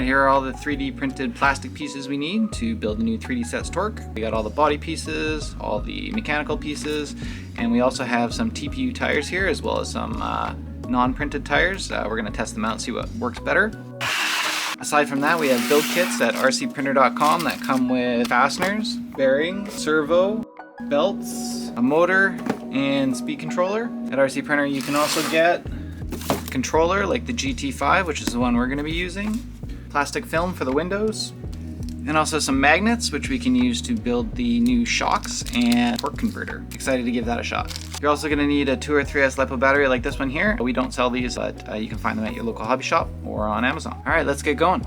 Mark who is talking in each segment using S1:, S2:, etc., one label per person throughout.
S1: here are all the 3D printed plastic pieces we need to build the new 3DSets Torq. We got all the body pieces, all the mechanical pieces, and we also have some TPU tires here as well as some non-printed tires. We're going to test them out and see what works better. Aside from that, we have build kits at RCPrinter.com that come with fasteners, bearing, servo, belts, a motor, and speed controller. At RC Printer you can also get a controller like the GT5, which is the one we're going to be using, plastic film for the windows, and also some magnets which we can use to build the new shocks and torque converter. Excited to give that a shot. You're also going to need a 2 or 3S LiPo battery like this one here. We don't sell these, but you can find them at your local hobby shop or on Amazon. Alright, let's get going.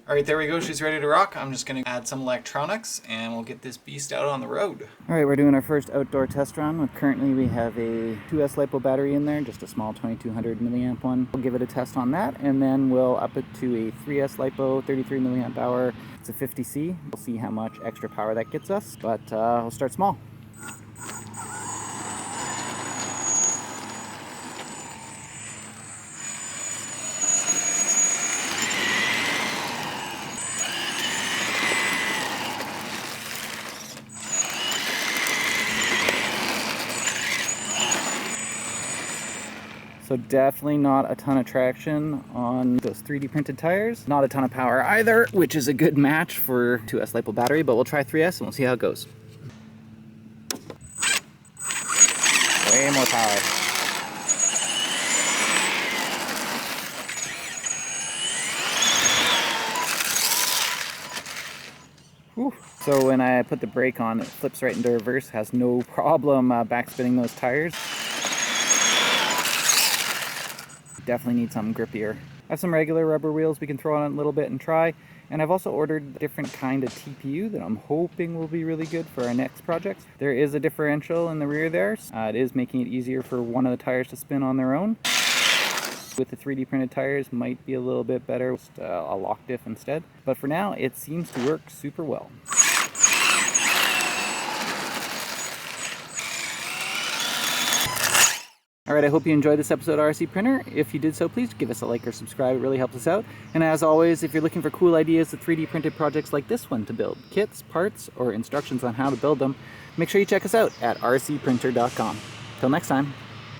S1: Alright, there we go, she's ready to rock. I'm just going to add some electronics and we'll get this beast out on the road. Alright, we're doing our first outdoor test run. Currently we have a 2S LiPo battery in there, just a small 2200 milliamp one. We'll give it a test on that and then we'll up it to a 3S LiPo 33 milliamp hour. It's a 50C. We'll see how much extra power that gets us, but we'll start small. So definitely not a ton of traction on those 3D printed tires. Not a ton of power either, which is a good match for 2S LiPo battery, but we'll try 3S and we'll see how it goes. Way more power. Whew. So when I put the brake on, it flips right into reverse, has no problem backspinning those tires. Definitely need something grippier. I have some regular rubber wheels we can throw on it a little bit and try, and I've also ordered a different kind of TPU that I'm hoping will be really good for our next projects. There is a differential in the rear there. It is making it easier for one of the tires to spin on their own. With the 3D printed tires, might be a little bit better, just a lock diff instead. But for now, it seems to work super well. Alright, I hope you enjoyed this episode of RC Printer. If you did so, please give us a like or subscribe. It really helps us out. And as always, if you're looking for cool ideas of 3D printed projects like this one to build, kits, parts, or instructions on how to build them, make sure you check us out at rcprinter.com. Till next time.